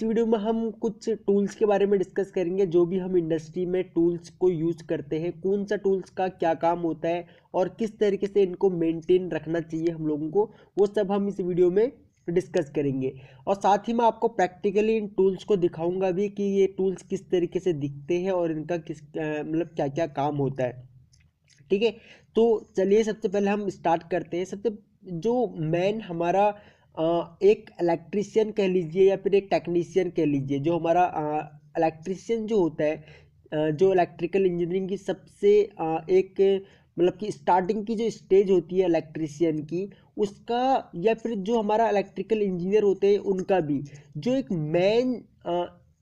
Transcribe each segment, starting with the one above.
इस वीडियो में हम कुछ टूल्स के बारे में डिस्कस करेंगे जो भी हम इंडस्ट्री में टूल्स को यूज़ करते हैं, कौन सा टूल्स का क्या काम होता है और किस तरीके से इनको मेंटेन रखना चाहिए हम लोगों को, वो सब हम इस वीडियो में डिस्कस करेंगे। और साथ ही मैं आपको प्रैक्टिकली इन टूल्स को दिखाऊंगा भी कि ये टूल्स किस तरीके से दिखते हैं और इनका किस मतलब क्या क्या काम होता है। ठीक है, तो चलिए सबसे पहले हम स्टार्ट करते हैं। सबसे जो मेन हमारा एक इलेक्ट्रिशियन कह लीजिए या फिर एक टेक्नीशियन कह लीजिए, जो हमारा इलेक्ट्रिशियन जो होता है, जो इलेक्ट्रिकल इंजीनियरिंग की सबसे एक मतलब कि स्टार्टिंग की जो स्टेज होती है इलेक्ट्रिशियन की, उसका या फिर जो हमारा इलेक्ट्रिकल इंजीनियर होते हैं उनका भी जो एक मेन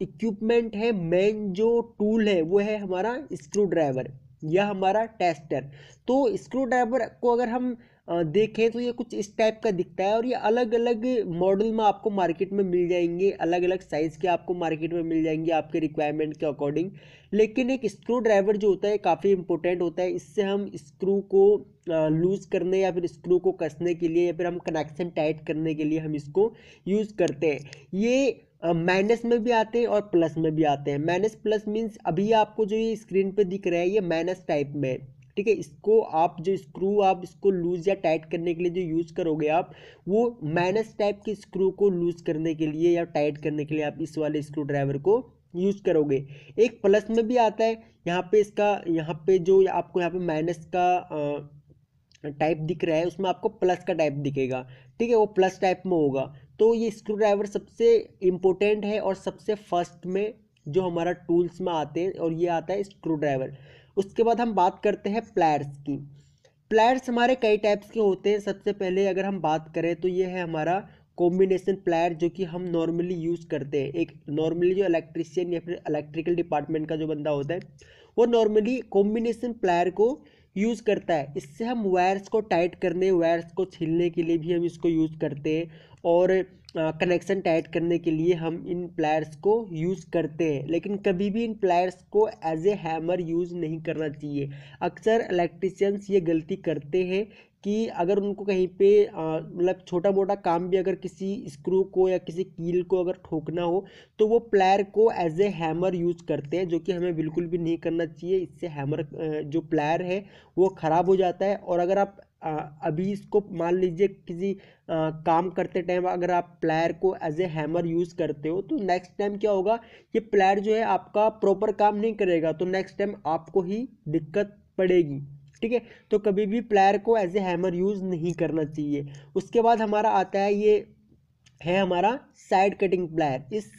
इक्विपमेंट है, मेन जो टूल है वो है हमारा स्क्रू ड्राइवर या हमारा टेस्टर। तो स्क्रू ड्राइवर को अगर हम देखें तो ये कुछ इस टाइप का दिखता है और ये अलग अलग मॉडल में आपको मार्केट में मिल जाएंगे, अलग अलग साइज़ के आपको मार्केट में मिल जाएंगे आपके रिक्वायरमेंट के अकॉर्डिंग। लेकिन एक स्क्रू ड्राइवर जो होता है काफ़ी इंपॉर्टेंट होता है। इससे हम स्क्रू को लूज़ करने या फिर स्क्रू को कसने के लिए या फिर हम कनेक्शन टाइट करने के लिए हम इसको यूज़ करते हैं। ये माइनस में भी आते हैं और प्लस में भी आते हैं। माइनस प्लस मीन्स अभी आपको जो ये स्क्रीन पे दिख रहा है ये माइनस टाइप में है। ठीक है, इसको आप जो स्क्रू आप इसको लूज या टाइट करने के लिए जो यूज़ करोगे आप, वो माइनस टाइप के स्क्रू को लूज करने के लिए या टाइट करने के लिए आप इस वाले स्क्रू ड्राइवर को यूज़ करोगे। एक प्लस में भी आता है, यहाँ पे इसका यहाँ पे जो आपको यहाँ पे माइनस का टाइप दिख रहा है उसमें आपको प्लस का टाइप दिखेगा। ठीक है, वो प्लस टाइप में होगा। तो ये स्क्रू ड्राइवर सबसे इम्पोर्टेंट है और सबसे फर्स्ट में जो हमारा टूल्स में आते हैं, और ये आता है स्क्रू ड्राइवर। उसके बाद हम बात करते हैं प्लायर्स की। प्लायर्स हमारे कई टाइप्स के होते हैं। सबसे पहले अगर हम बात करें तो ये है हमारा कॉम्बिनेशन प्लायर, जो कि हम नॉर्मली यूज़ करते हैं। एक नॉर्मली जो इलेक्ट्रिशियन या फिर इलेक्ट्रिकल डिपार्टमेंट का जो बंदा होता है वो नॉर्मली कॉम्बिनेशन प्लायर को यूज़ करता है। इससे हम वायर्स को टाइट करने, वायर्स को छीलने के लिए भी हम इसको यूज़ करते हैं और कनेक्शन टाइट करने के लिए हम इन प्लायर्स को यूज़ करते हैं। लेकिन कभी भी इन प्लायर्स को एज ए हैमर यूज़ नहीं करना चाहिए। अक्सर इलेक्ट्रिशियंस ये गलती करते हैं कि अगर उनको कहीं पे मतलब छोटा मोटा काम भी अगर किसी स्क्रू को या किसी कील को अगर ठोकना हो तो वो प्लायर को एज ए हैमर यूज़ करते हैं, जो कि हमें बिल्कुल भी नहीं करना चाहिए। इससे हैमर जो प्लायर है वो ख़राब हो जाता है। और अगर आप अभी इसको मान लीजिए किसी काम करते टाइम अगर आप प्लायर को एज ए हैमर यूज़ करते हो तो नेक्स्ट टाइम क्या होगा, ये प्लायर जो है आपका प्रॉपर काम नहीं करेगा, तो नेक्स्ट टाइम आपको ही दिक्कत पड़ेगी। ठीक है, तो कभी भी प्लायर को एज ए हैमर यूज़ नहीं करना चाहिए। उसके बाद हमारा आता है, ये है हमारा साइड कटिंग प्लायर। इस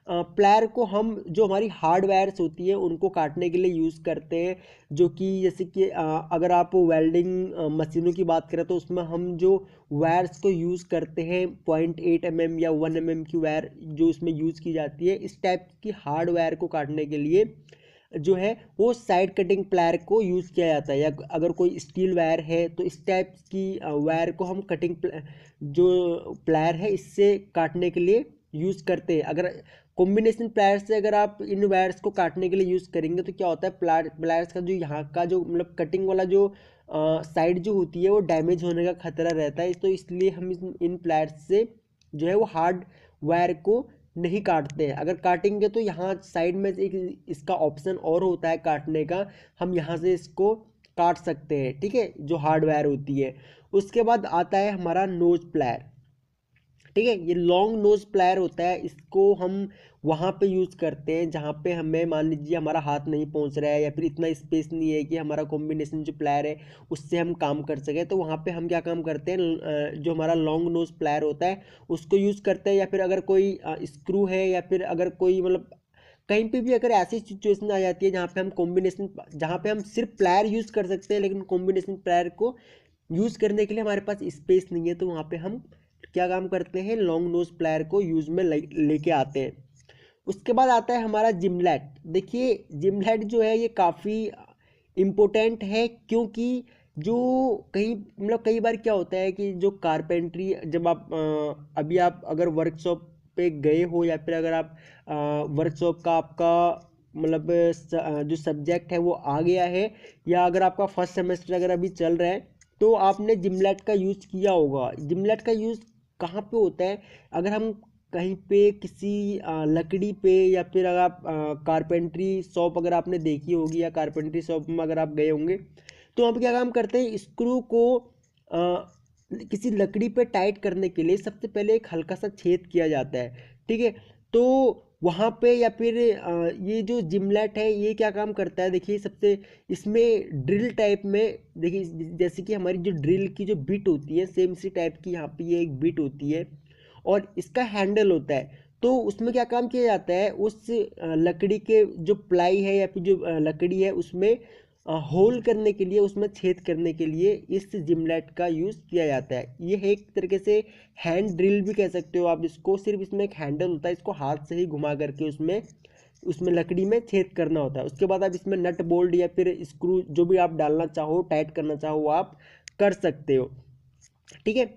प्लायर को हम जो हमारी हार्ड वायर्स होती है उनको काटने के लिए यूज़ करते हैं। जो कि जैसे कि अगर आप वेल्डिंग मशीनों की बात करें तो उसमें हम जो वायर्स को यूज़ करते हैं 0.8 mm या 1 mm की वायर जो उसमें यूज़ की जाती है, इस टाइप की हार्ड वायर को काटने के लिए जो है वो साइड कटिंग प्लायर को यूज़ किया जाता है। या अगर कोई स्टील वायर है तो इस टाइप की वायर को हम कटिंग जो प्लायर है इससे काटने के लिए यूज़ करते हैं। अगर कॉम्बिनेशन प्लायर से अगर आप इन वायर्स को काटने के लिए यूज़ करेंगे तो क्या होता है, प्लायर्स का जो यहाँ का जो मतलब कटिंग वाला जो साइड जो होती है वो डैमेज होने का खतरा रहता है। तो इसलिए हम इन प्लायर्स से जो है वो हार्ड वायर को नहीं काटते हैं। अगर काटेंगे तो यहाँ साइड में एक इसका ऑप्शन और होता है काटने का, हम यहाँ से इसको काट सकते हैं। ठीक है, जो हार्डवेयर होती है। उसके बाद आता है हमारा नोज प्लायर। ठीक है, ये लॉन्ग नोज प्लायर होता है। इसको हम वहाँ पे यूज़ करते हैं जहाँ पे हमें मान लीजिए हमारा हाथ नहीं पहुँच रहा है या फिर इतना स्पेस नहीं है कि हमारा कॉम्बिनेशन जो प्लायर है उससे हम काम कर सकें। तो वहाँ पे हम क्या काम करते हैं, जो हमारा लॉन्ग नोज प्लायर होता है उसको यूज़ करते हैं। या फिर अगर कोई स्क्रू है या फिर अगर कोई मतलब कहीं पे भी अगर ऐसी सिचुएशन आ जाती है जहाँ पे हम कॉम्बिनेशन, जहाँ पे हम सिर्फ प्लायर यूज़ कर सकते हैं लेकिन कॉम्बिनेशन प्लायर को यूज़ करने के लिए हमारे पास स्पेस नहीं है, तो वहाँ पे हम क्या काम करते हैं, लॉन्ग नोज प्लायर को यूज़ में लेके आते हैं। उसके बाद आता है हमारा जिमलेट। देखिए जिमलेट जो है ये काफ़ी इम्पोर्टेंट है, क्योंकि जो कई मतलब कई बार क्या होता है कि जो कारपेंट्री जब आप अभी आप अगर वर्कशॉप पे गए हो या फिर अगर आप वर्कशॉप का आपका मतलब जो सब्जेक्ट है वो आ गया है, या अगर आपका फर्स्ट सेमेस्टर अगर अभी चल रहा है तो आपने जिमलेट का यूज़ किया होगा। जिमलेट का यूज़ कहाँ पे होता है, अगर हम कहीं पे किसी लकड़ी पे, या फिर अगर आप कारपेंट्री शॉप अगर आपने देखी होगी, या कारपेंट्री शॉप में अगर आप गए होंगे, तो वहाँ पे क्या काम करते हैं, स्क्रू को किसी लकड़ी पे टाइट करने के लिए सबसे पहले एक हल्का सा छेद किया जाता है। ठीक है, तो वहाँ पे या फिर ये जो जिमलेट है ये क्या काम करता है, देखिए सबसे इसमें ड्रिल टाइप में, देखिए जैसे कि हमारी जो ड्रिल की जो बिट होती है सेम इसी टाइप की यहाँ पे ये एक बिट होती है, और इसका हैंडल होता है। तो उसमें क्या काम किया जाता है, उस लकड़ी के जो प्लाई है या फिर जो लकड़ी है उसमें होल करने के लिए, उसमें छेद करने के लिए इस जिमलेट का यूज़ किया जाता है। ये है एक तरीके से हैंड ड्रिल भी कह सकते हो आप इसको, सिर्फ इसमें एक हैंडल होता है, इसको हाथ से ही घुमा करके उसमें उसमें लकड़ी में छेद करना होता है। उसके बाद आप इसमें नट बोल्ट या फिर स्क्रू जो भी आप डालना चाहो, टाइट करना चाहो, वो आप कर सकते हो। ठीक है,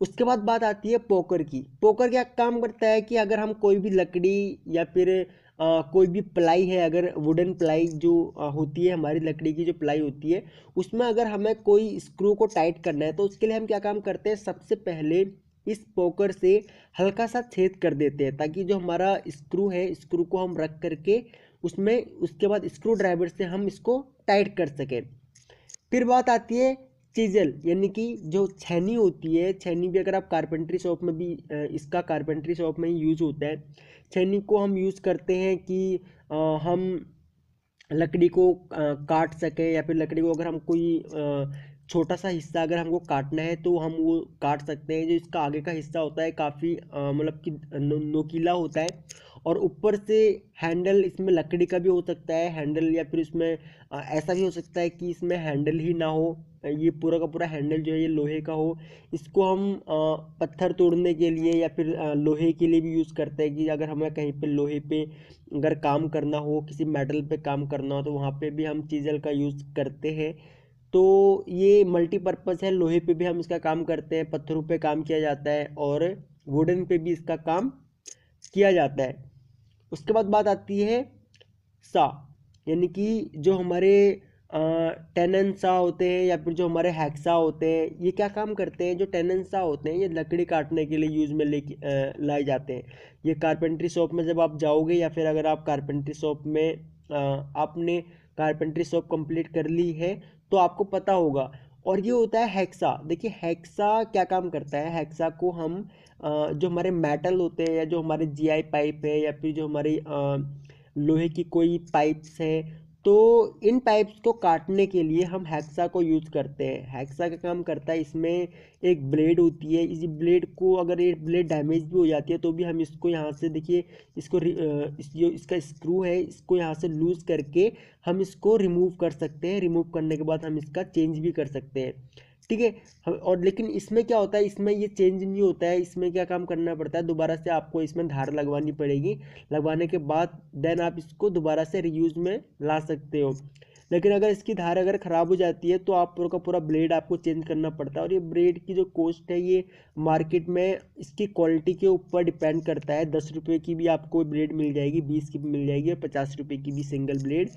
उसके बाद बात आती है पोकर की। पोकर क्या काम करता है कि अगर हम कोई भी लकड़ी या फिर कोई भी प्लाई है, अगर वुडन प्लाई जो होती है, हमारी लकड़ी की जो प्लाई होती है, उसमें अगर हमें कोई स्क्रू को टाइट करना है, तो उसके लिए हम क्या काम करते हैं, सबसे पहले इस पोकर से हल्का सा छेद कर देते हैं, ताकि जो हमारा स्क्रू है, स्क्रू को हम रख करके उसमें, उसके बाद स्क्रू ड्राइवर से हम इसको टाइट कर सकें। फिर बात आती है चीजल, यानी कि जो छेनी होती है, छेनी भी अगर आप कारपेंट्री शॉप में भी इसका कारपेंट्री शॉप में ही यूज होता है। छेनी को हम यूज़ करते हैं कि हम लकड़ी को काट सकें, या फिर लकड़ी को अगर हम कोई छोटा सा हिस्सा अगर हमको काटना है तो हम वो काट सकते हैं। जो इसका आगे का हिस्सा होता है काफ़ी मतलब कि नोकीला होता है, और ऊपर से हैंडल इसमें लकड़ी का भी हो सकता है हैंडल, या फिर इसमें ऐसा भी हो सकता है कि इसमें हैंडल ही ना हो, ये पूरा का पूरा हैंडल जो है ये लोहे का हो। इसको हम पत्थर तोड़ने के लिए या फिर लोहे के लिए भी यूज़ करते हैं, कि अगर हमें कहीं पे लोहे पे अगर काम करना हो, किसी मेटल पे काम करना हो, तो वहाँ पे भी हम चीज़ल का यूज़ करते हैं। तो ये मल्टीपर्पज़ है, लोहे पे भी हम इसका काम करते हैं, पत्थरों पे काम किया जाता है, और वुडन पे भी इसका काम किया जाता है। उसके बाद बात आती है सा, यानी कि जो हमारे टेनन सा होते हैं, या फिर जो हमारे हैक्सा होते हैं, ये क्या काम करते हैं, जो टेनन सा होते हैं ये लकड़ी काटने के लिए यूज़ में लाए जाते हैं। ये कारपेंट्री शॉप में जब आप जाओगे, या फिर अगर आप कारपेंट्री शॉप में आपने कारपेंट्री शॉप कंप्लीट कर ली है तो आपको पता होगा। और ये होता है हैक्सा। देखिए हैक्सा क्या काम करता है, हैक्सा को हम जो हमारे मेटल होते हैं, या जो हमारे जीआई पाइप है, या फिर जो हमारी लोहे की कोई पाइप्स हैं, तो इन पाइप्स को काटने के लिए हम हैक्सा को यूज़ करते हैं। हैक्सा का काम करता है, इसमें एक ब्लेड होती है, इस ब्लेड को अगर ये ब्लेड डैमेज भी हो जाती है तो भी हम इसको यहाँ से, देखिए इसको जो इसका स्क्रू है इसको यहाँ से लूज़ करके हम इसको रिमूव कर सकते हैं। रिमूव करने के बाद हम इसका चेंज भी कर सकते हैं। ठीक है, और लेकिन इसमें क्या होता है, इसमें ये चेंज नहीं होता है, इसमें क्या काम करना पड़ता है, दोबारा से आपको इसमें धार लगवानी पड़ेगी। लगवाने के बाद देन आप इसको दोबारा से रीयूज में ला सकते हो। लेकिन अगर इसकी धार अगर ख़राब हो जाती है तो आप पूरा का पूरा ब्लेड आपको चेंज करना पड़ता है। और ये ब्लेड की जो कॉस्ट है ये मार्केट में इसकी क्वालिटी के ऊपर डिपेंड करता है। 10 रुपये की भी आपको ब्लेड मिल जाएगी, 20 की भी मिल जाएगी, और 50 रुपये की भी सिंगल ब्लेड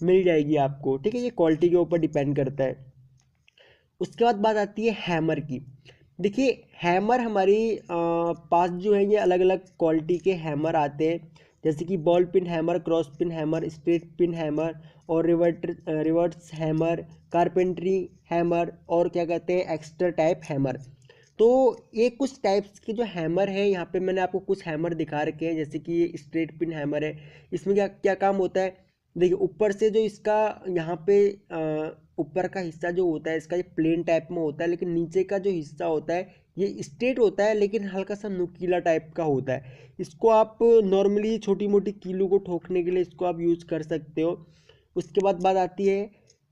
मिल जाएगी आपको। ठीक है, ये क्वालिटी के ऊपर डिपेंड करता है। उसके बाद बात आती है हैमर की। देखिए हैमर हमारी पास जो है ये अलग अलग क्वालिटी के हैमर आते हैं, जैसे कि ball pin hammer, cross pin hammer, straight pin hammer, और रिवर्स हैमर, कारपेंट्री हैमर, और क्या कहते हैं एक्स्ट्रा टाइप हैमर। तो ये कुछ टाइप्स के जो हैमर है, यहाँ पे मैंने आपको कुछ हैमर दिखा रखे हैं। जैसे कि ये स्ट्रेट पिन हैमर है, इसमें क्या क्या काम होता है, देखिए ऊपर से जो इसका यहाँ पे ऊपर का हिस्सा जो होता है इसका ये प्लेन टाइप में होता है, लेकिन नीचे का जो हिस्सा होता है ये स्ट्रेट होता है, लेकिन हल्का सा नुकीला टाइप का होता है। इसको आप नॉर्मली छोटी मोटी कीलों को ठोकने के लिए इसको आप यूज़ कर सकते हो। उसके बाद बात आती है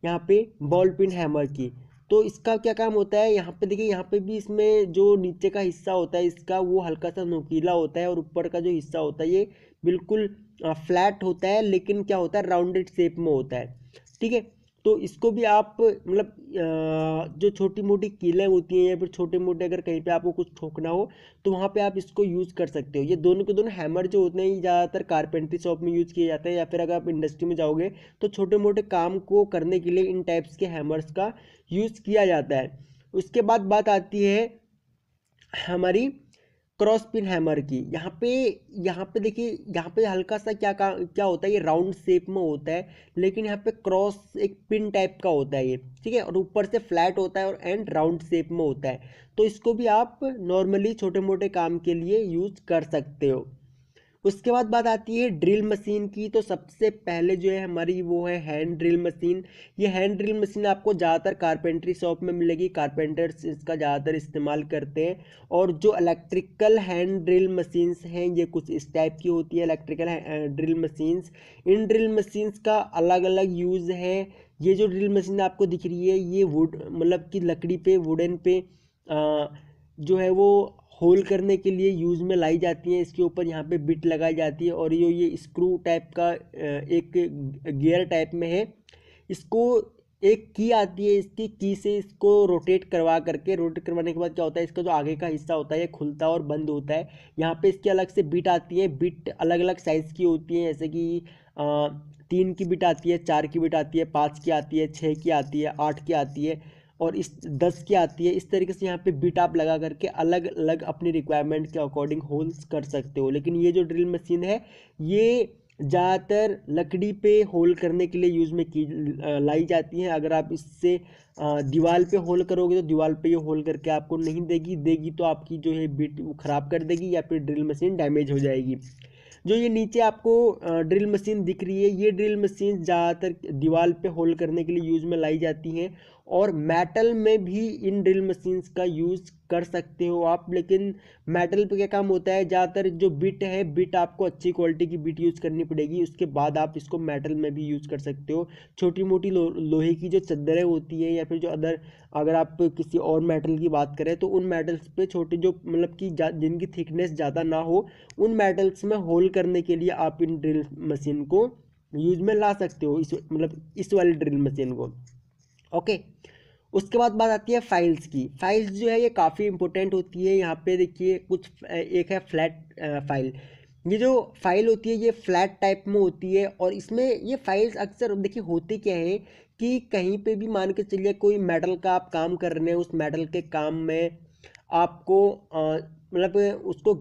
यहाँ पे बॉल पिन हैमर की। तो इसका क्या काम होता है, यहाँ पे देखिए, यहाँ पे भी इसमें जो नीचे का हिस्सा होता है इसका वो हल्का सा नुकीला होता है, और ऊपर का जो हिस्सा होता है ये बिल्कुल फ्लैट होता है, लेकिन क्या होता है राउंडेड शेप में होता है। ठीक है, तो इसको भी आप मतलब जो छोटी मोटी कीलें होती हैं, या फिर छोटे मोटे अगर कहीं पे आपको कुछ ठोकना हो तो वहाँ पे आप इसको यूज़ कर सकते हो। ये दोनों के दोनों हैमर जो होते हैं ये ज़्यादातर कारपेंट्री शॉप में यूज़ किए जाते हैं, या फिर अगर आप इंडस्ट्री में जाओगे तो छोटे मोटे काम को करने के लिए इन टाइप्स के हैमर्स का यूज़ किया जाता है। उसके बाद बात आती है हमारी क्रॉस पिन हैमर की। यहाँ पे देखिए, यहाँ पे हल्का सा क्या होता है, ये राउंड शेप में होता है, लेकिन यहाँ पे क्रॉस एक पिन टाइप का होता है ये, ठीक है, और ऊपर से फ्लैट होता है और एंड राउंड शेप में होता है। तो इसको भी आप नॉर्मली छोटे मोटे काम के लिए यूज कर सकते हो। उसके बाद बात आती है ड्रिल मशीन की। तो सबसे पहले जो है हमारी वो है हैंड ड्रिल मशीन। ये हैंड ड्रिल मशीन आपको ज़्यादातर कारपेंट्री शॉप में मिलेगी, कारपेंटर्स इसका ज़्यादातर इस्तेमाल करते हैं। और जो इलेक्ट्रिकल हैंड ड्रिल मशीन्स हैं ये कुछ इस टाइप की होती है, इलेक्ट्रिकल ड्रिल मशीन्स। इन ड्रिल मशीन्स का अलग अलग यूज़ है। ये जो ड्रिल मशीन आपको दिख रही है ये वुड मतलब कि लकड़ी पे, वुडन पे जो है वो होल करने के लिए यूज़ में लाई जाती हैं। इसके ऊपर यहाँ पे बिट लगाई जाती है और ये स्क्रू टाइप का एक गियर टाइप में है। इसको एक की आती है, इसकी की से इसको रोटेट करवाने के बाद क्या होता है, इसका जो आगे का हिस्सा होता है ये खुलता है और बंद होता है। यहाँ पे इसकी अलग से बिट आती है। बिट अलग अलग साइज़ की होती हैं, जैसे कि 3 की बिट आती है, 4 की बिट आती है, 5 की आती है, 6 की आती है, 8 की आती है और इस 10 की आती है। इस तरीके से यहाँ पे बिट आप लगा करके अलग अलग अपनी रिक्वायरमेंट के अकॉर्डिंग होल्स कर सकते हो। लेकिन ये जो ड्रिल मशीन है ये ज़्यादातर लकड़ी पे होल करने के लिए यूज़ में लाई जाती है। अगर आप इससे दीवार पे होल करोगे तो दीवार पे ये होल करके आपको नहीं देगी तो आपकी जो है बिट वो ख़राब कर देगी या फिर ड्रिल मशीन डैमेज हो जाएगी। जो ये नीचे आपको ड्रिल मशीन दिख रही है, ये ड्रिल मशीन ज़्यादातर दीवार पे होल करने के लिए यूज़ में लाई जाती हैं। और मेटल में भी इन ड्रिल मशीन्स का यूज़ कर सकते हो आप। लेकिन मेटल पे क्या काम होता है, ज़्यादातर जो बिट है, बिट आपको अच्छी क्वालिटी की बिट यूज़ करनी पड़ेगी, उसके बाद आप इसको मेटल में भी यूज़ कर सकते हो। छोटी मोटी लोहे की जो चद्दरें होती हैं या फिर जो अगर आप किसी और मेटल की बात करें तो उन मेटल्स पे छोटे जो मतलब कि जिनकी थिकनेस ज़्यादा ना हो, उन मेटल्स में होल करने के लिए आप इन ड्रिल मशीन को यूज़ में ला सकते हो, इस वाली ड्रिल मशीन को। ओके। उसके बाद बात आती है फाइल्स की। फाइल्स जो है ये काफ़ी इंपॉर्टेंट होती है। यहाँ पे देखिए कुछ एक है फ्लैट फाइल। ये जो फाइल होती है ये फ्लैट टाइप में होती है और इसमें ये फाइल्स अक्सर देखिए होती क्या है कि कहीं पे भी मान के चलिए कोई मेटल का आप काम कर रहे हैं, उस मेटल के काम में आपको मतलब उसको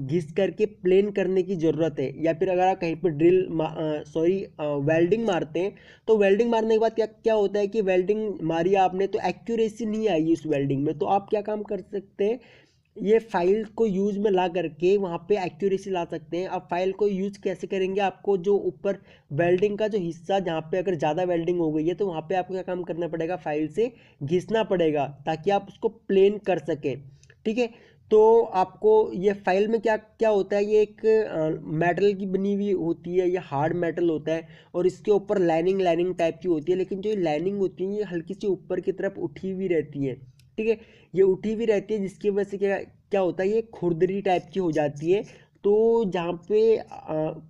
घिस करके प्लेन करने की ज़रूरत है। या फिर अगर आप कहीं पर वेल्डिंग मारते हैं तो वेल्डिंग मारने के बाद क्या क्या होता है कि वेल्डिंग मारी आपने तो एक्यूरेसी नहीं आई उस वेल्डिंग में, तो आप क्या काम कर सकते हैं, ये फाइल को यूज़ में ला करके वहाँ पे एक्यूरेसी ला सकते हैं। अब फाइल को यूज़ कैसे करेंगे, आपको जो ऊपर वेल्डिंग का जो हिस्सा जहाँ पे अगर ज़्यादा वेल्डिंग हो गई है तो वहाँ पे आपको क्या काम करना पड़ेगा, फाइल से घिसना पड़ेगा ताकि आप उसको प्लेन कर सकें। ठीक है, तो आपको ये फाइल में क्या क्या होता है, ये एक मेटल की बनी हुई होती है, ये हार्ड मेटल होता है और इसके ऊपर लाइनिंग टाइप की होती है। लेकिन जो लाइनिंग होती है ये हल्की सी ऊपर की तरफ उठी हुई रहती है। ठीक है, ये उठी हुई रहती है जिसकी वजह से क्या क्या होता है, ये खुरदरी टाइप की हो जाती है। तो जहाँ पे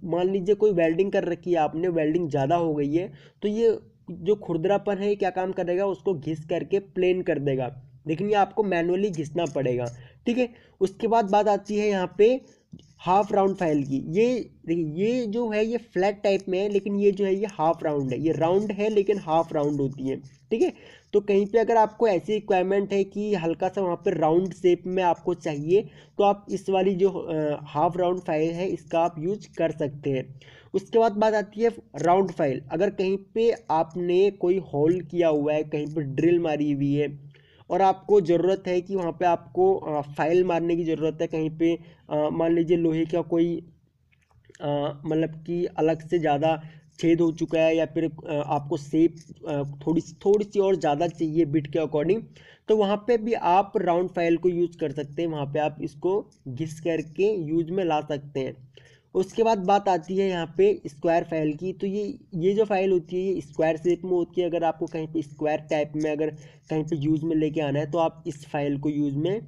मान लीजिए कोई वेल्डिंग कर रखी है आपने, वेल्डिंग ज़्यादा हो गई है तो ये जो खुरदरापन है क्या काम करेगा, उसको घिस करके प्लेन कर देगा। लेकिन ये आपको मैनुअली घिसना पड़ेगा। ठीक है, उसके बाद बात आती है यहाँ पे हाफ राउंड फाइल की। ये देखिए ये जो है ये फ्लैट टाइप में है, लेकिन ये जो है ये हाफ राउंड है, ये राउंड है लेकिन हाफ राउंड होती है। ठीक है, तो कहीं पे अगर आपको ऐसी रिक्वायरमेंट है कि हल्का सा वहाँ पे राउंड शेप में आपको चाहिए तो आप इस वाली जो हाफ राउंड फाइल है इसका आप यूज कर सकते हैं। उसके बाद बात आती है राउंड फाइल। अगर कहीं पे आपने कोई होल किया हुआ है, कहीं पर ड्रिल मारी हुई है और आपको ज़रूरत है कि वहाँ पे आपको फाइल मारने की ज़रूरत है, कहीं पे मान लीजिए लोहे का कोई मतलब कि अलग से ज़्यादा छेद हो चुका है या फिर आपको शेप थोड़ी थोड़ी सी और ज़्यादा चाहिए बिट के अकॉर्डिंग, तो वहाँ पे भी आप राउंड फाइल को यूज़ कर सकते हैं। वहाँ पे आप इसको घिस करके यूज में ला सकते हैं। उसके बाद बात आती है यहाँ पे स्क्वायर फाइल की। तो ये जो फाइल होती है ये स्क्वायर शेप में होती है। अगर आपको कहीं पे स्क्वायर टाइप में अगर कहीं पे यूज़ में लेके आना है तो आप इस फाइल को यूज़ में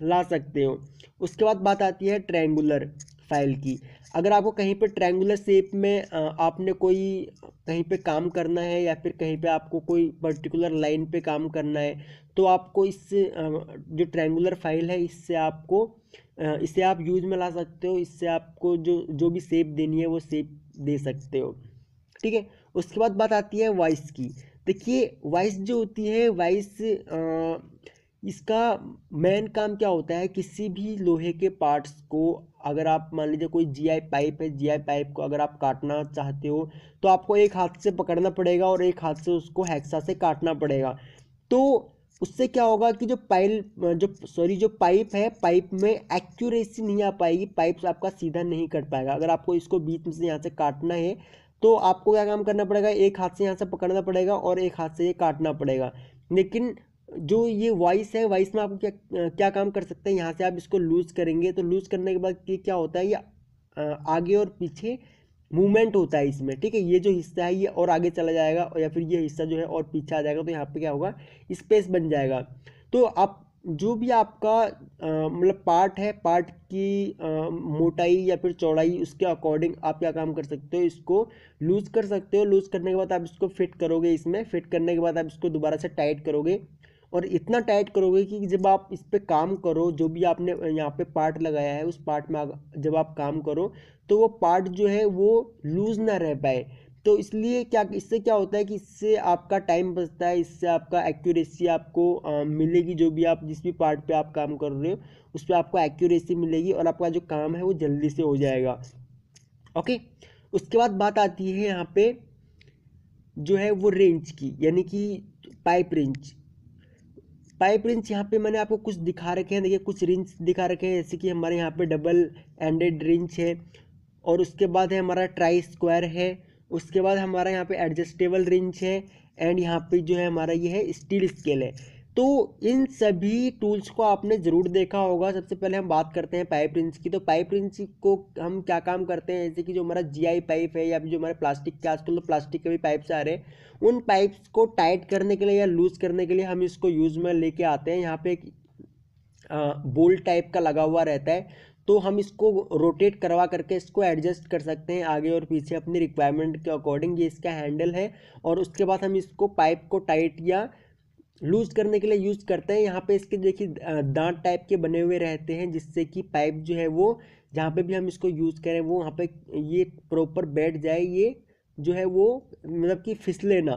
ला सकते हो। उसके बाद बात आती है ट्रायंगुलर फाइल की। अगर आपको कहीं पे ट्रायंगुलर शेप में आपने कोई कहीं पे काम करना है या फिर कहीं पे आपको कोई पर्टिकुलर लाइन पे काम करना है तो आपको जो ट्रायंगुलर फाइल है इसे आप यूज में ला सकते हो। इससे आपको जो जो भी शेप देनी है वो शेप दे सकते हो। ठीक है, उसके बाद बात आती है वॉइस की। देखिए वॉइस जो होती है, वॉइस इसका मेन काम क्या होता है, किसी भी लोहे के पार्ट्स को अगर आप मान लीजिए कोई जीआई पाइप है, जीआई पाइप को अगर आप काटना चाहते हो तो आपको एक हाथ से पकड़ना पड़ेगा और एक हाथ से उसको हैक्सा से काटना पड़ेगा। तो उससे क्या होगा कि जो पाइप है, पाइप में एक्यूरेसी नहीं आ पाएगी, पाइप आपका सीधा नहीं कट पाएगा। अगर आपको इसको बीच में से यहाँ से काटना है तो आपको क्या काम करना पड़ेगा, एक हाथ से यहाँ से पकड़ना पड़ेगा और एक हाथ से ये काटना पड़ेगा। लेकिन जो ये वॉइस है, वॉइस में आप क्या काम कर सकते हैं, यहाँ से आप इसको लूज करेंगे तो लूज करने के बाद ये क्या होता है, ये आगे और पीछे मूवमेंट होता है इसमें, ठीक है। ये जो हिस्सा है ये और आगे चला जाएगा और या फिर ये हिस्सा जो है और पीछे आ जाएगा, तो यहाँ पे क्या होगा, स्पेस बन जाएगा। तो आप जो भी आपका मतलब पार्ट है, पार्ट की मोटाई या फिर चौड़ाई, उसके अकॉर्डिंग आप क्या काम कर सकते हो, इसको लूज कर सकते हो। लूज करने के बाद आप इसको फिट करोगे, इसमें फिट करने के बाद आप इसको दोबारा से टाइट करोगे और इतना टाइट करोगे कि जब आप इस पे काम करो, जो भी आपने यहाँ पे पार्ट लगाया है उस पार्ट में जब आप काम करो तो वो पार्ट जो है वो लूज ना रह पाए। तो इसलिए क्या, इससे क्या होता है कि इससे आपका टाइम बचता है, इससे आपका एक्यूरेसी आपको मिलेगी। जो भी आप जिस भी पार्ट पे आप काम कर रहे हो उस पर आपको एक्यूरेसी मिलेगी और आपका जो काम है वो जल्दी से हो जाएगा। ओके, उसके बाद बात आती है यहाँ पे जो है वो रेंज की, यानी कि पाइप रेंज। पाइप रिंच यहाँ पे मैंने आपको कुछ दिखा रखे हैं, देखिए कुछ रिंच दिखा रखे हैं, जैसे कि हमारे यहाँ पे डबल एंडेड रिंच है और उसके बाद है हमारा ट्राई स्क्वायर है, उसके बाद हमारा यहाँ पे एडजस्टेबल रिंच है एंड यहाँ पे जो है हमारा ये है स्टील स्केल है। तो इन सभी टूल्स को आपने ज़रूर देखा होगा। सबसे पहले हम बात करते हैं पाइप रिंच की। तो पाइप रिंच को हम क्या काम करते हैं, जैसे कि जो हमारा जीआई पाइप है या फिर जो हमारे प्लास्टिक के, आजकल तो प्लास्टिक के भी पाइप्स आ रहे हैं, उन पाइप्स को टाइट करने के लिए या लूज करने के लिए हम इसको यूज में लेके आते हैं। यहाँ पे एक बोल्ट टाइप का लगा हुआ रहता है, तो हम इसको रोटेट करवा करके इसको एडजस्ट कर सकते हैं आगे और पीछे अपनी रिक्वायरमेंट के अकॉर्डिंग। ये इसका हैंडल है और उसके बाद हम इसको पाइप को टाइट या लूज करने के लिए यूज करते हैं। यहाँ पे इसके देखिए दांत टाइप के बने हुए रहते हैं, जिससे कि पाइप जो है वो जहाँ पे भी हम इसको यूज करें वो वहाँ पे ये प्रॉपर बैठ जाए, ये जो है वो मतलब कि फिसले ना।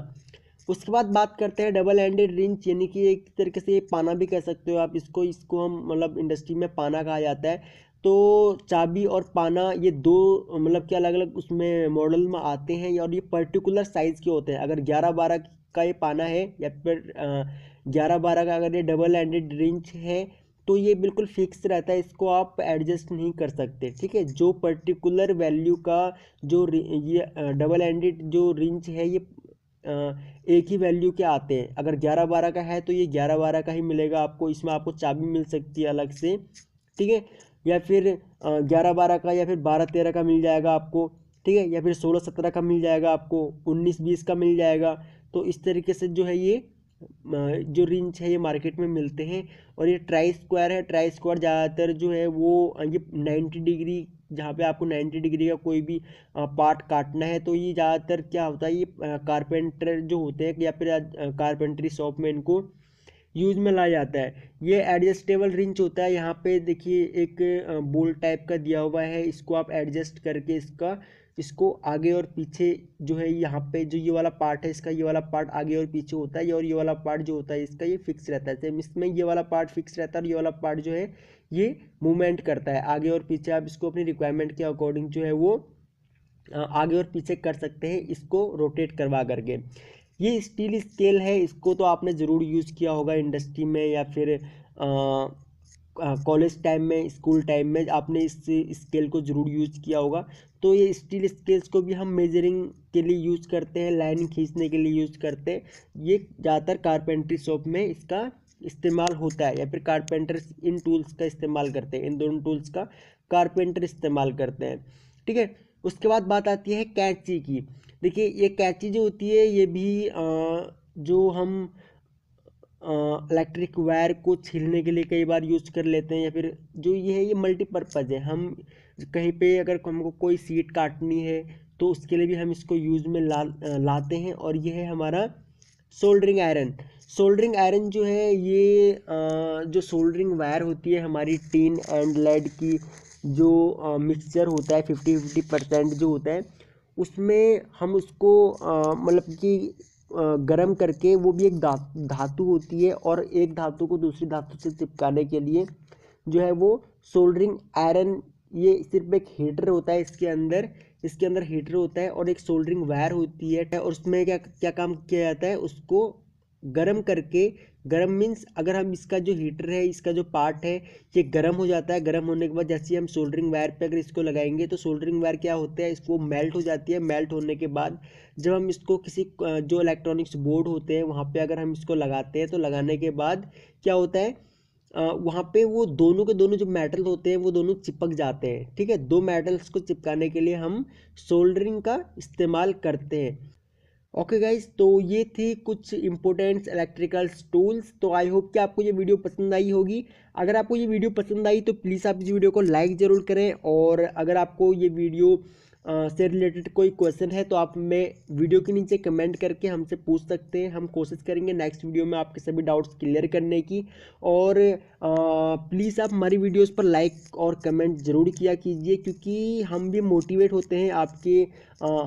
उसके बाद बात करते हैं डबल एंडेड रिंच, यानी कि एक तरीके से ये पाना भी कह सकते हो आप इसको। इसको हम मतलब इंडस्ट्री में पाना कहा जाता है। तो चाबी और पाना ये दो मतलब कि अलग अलग उसमें मॉडल में आते हैं और ये पर्टिकुलर साइज़ के होते हैं। अगर 11-12 का ये पाना है या फिर 11-12 का अगर ये डबल एंडेड रिंच है तो ये बिल्कुल फिक्स रहता है, इसको आप एडजस्ट नहीं कर सकते, ठीक है। जो पर्टिकुलर वैल्यू का ये डबल एंडेड जो रिंच है ये एक ही वैल्यू के आते हैं। अगर 11-12 का है तो ये 11-12 का ही मिलेगा आपको, इसमें आपको चाबी मिल सकती है अलग से, ठीक है। या फिर 11-12 का या फिर 12-13 का मिल जाएगा आपको, ठीक है। या फिर 16-17 का मिल जाएगा आपको, 19-20 का मिल जाएगा। तो इस तरीके से जो है ये जो रिंच है ये मार्केट में मिलते हैं। और ये ट्राई स्क्वायर है, ट्राई स्क्वायर ज़्यादातर जो है वो ये 90 डिग्री, जहाँ पे आपको 90 डिग्री का कोई भी पार्ट काटना है तो ये ज़्यादातर क्या होता है, ये कारपेंटर जो होते हैं या फिर कारपेंटरी शॉप में इनको यूज में लाया जाता है। ये एडजस्टेबल रिंच होता है। यहाँ पे देखिए एक बोल्ट टाइप का दिया हुआ है, इसको आप एडजस्ट करके इसको आगे और पीछे जो है, यहाँ पे जो ये वाला पार्ट है इसका, ये वाला पार्ट आगे और पीछे होता है और ये वाला पार्ट जो होता है इसका ये फिक्स रहता है। सेम इसमें ये वाला पार्ट फिक्स रहता है और ये वाला पार्ट जो है ये मूवमेंट करता है आगे और पीछे। आप इसको अपनी रिक्वायरमेंट के अकॉर्डिंग जो है वो आगे और पीछे कर सकते हैं, इसको रोटेट करवा करके। ये स्टील स्केल है, इसको तो आपने ज़रूर यूज़ किया होगा इंडस्ट्री में या फिर कॉलेज टाइम में, स्कूल टाइम में आपने इस स्केल को ज़रूर यूज़ किया होगा। तो ये स्टील स्केल्स को भी हम मेजरिंग के लिए यूज़ करते हैं, लाइन खींचने के लिए यूज़ करते हैं। ये ज़्यादातर कारपेंट्री शॉप में इसका इस्तेमाल होता है या फिर कारपेंटर इन टूल्स का इस्तेमाल करते हैं, इन दोनों टूल्स का कारपेंटर इस्तेमाल करते हैं, ठीक है। उसके बाद बात आती है कैंची की। देखिए ये कैंची जो होती है ये भी जो हम इलेक्ट्रिक वायर को छीलने के लिए कई बार यूज कर लेते हैं, या फिर जो ये है ये मल्टीपर्पज़ है। हम कहीं पे अगर हमको कोई सीट काटनी है तो उसके लिए भी हम इसको यूज़ में लाते हैं। और ये है हमारा सोल्डरिंग आयरन। सोल्डरिंग आयरन जो है ये जो सोल्डरिंग वायर होती है हमारी टीन एंड लेड की, जो मिक्सचर होता है 50-50% जो होता है, उसमें हम उसको मतलब कि गर्म करके, वो भी एक धातु होती है, और एक धातु को दूसरी धातु से चिपकाने के लिए जो है वो सोल्डरिंग आयरन, ये सिर्फ एक हीटर होता है इसके अंदर हीटर होता है और एक सोल्डरिंग वायर होती है, और उसमें क्या क्या काम किया जाता है, उसको गरम करके, गरम मीन्स अगर हम इसका जो हीटर है, इसका जो पार्ट है, ये गरम हो जाता है। गरम होने के बाद जैसे ही हम सोल्डरिंग वायर पे अगर इसको लगाएंगे तो सोल्डरिंग वायर क्या होता है, इसको मेल्ट हो जाती है। मेल्ट होने के बाद जब हम इसको किसी जो इलेक्ट्रॉनिक्स बोर्ड होते हैं वहाँ पे अगर हम इसको लगाते हैं, तो लगाने के बाद क्या होता है, वहाँ पे वो दोनों के दोनों जो मेटल होते हैं वो दोनों चिपक जाते हैं। ठीक है, दो मेटल्स को चिपकाने के लिए हम सोल्डरिंग का इस्तेमाल करते हैं। ओके गाइज, तो ये थी कुछ इंपॉर्टेंट इलेक्ट्रिकल टूल्स। तो आई होप कि आपको ये वीडियो पसंद आई होगी। अगर आपको ये वीडियो पसंद आई तो प्लीज़ आप इस वीडियो को लाइक ज़रूर करें, और अगर आपको ये वीडियो से रिलेटेड कोई क्वेश्चन है तो आप में वीडियो के नीचे कमेंट करके हमसे पूछ सकते हैं। हम कोशिश करेंगे नेक्स्ट वीडियो में आपके सभी डाउट्स क्लियर करने की। और प्लीज़ आप हमारी वीडियोस पर लाइक और कमेंट ज़रूर किया कीजिए, क्योंकि हम भी मोटिवेट होते हैं आपके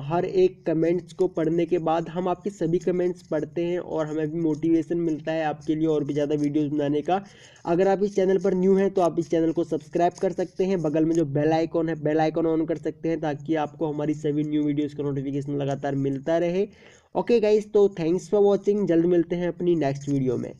हर एक कमेंट्स को पढ़ने के बाद। हम आपके सभी कमेंट्स पढ़ते हैं और हमें भी मोटिवेशन मिलता है आपके लिए और भी ज़्यादा वीडियोस बनाने का। अगर आप इस चैनल पर न्यू हैं तो आप इस चैनल को सब्सक्राइब कर सकते हैं, बगल में जो बेल आइकॉन है, बेल आइकॉन ऑन कर सकते हैं, ताकि आपको हमारी सभी न्यू वीडियोज़ का नोटिफिकेशन लगातार मिलता रहे। ओके गाइज, तो थैंक्स फॉर वॉचिंग। जल्द मिलते हैं अपनी नेक्स्ट वीडियो में।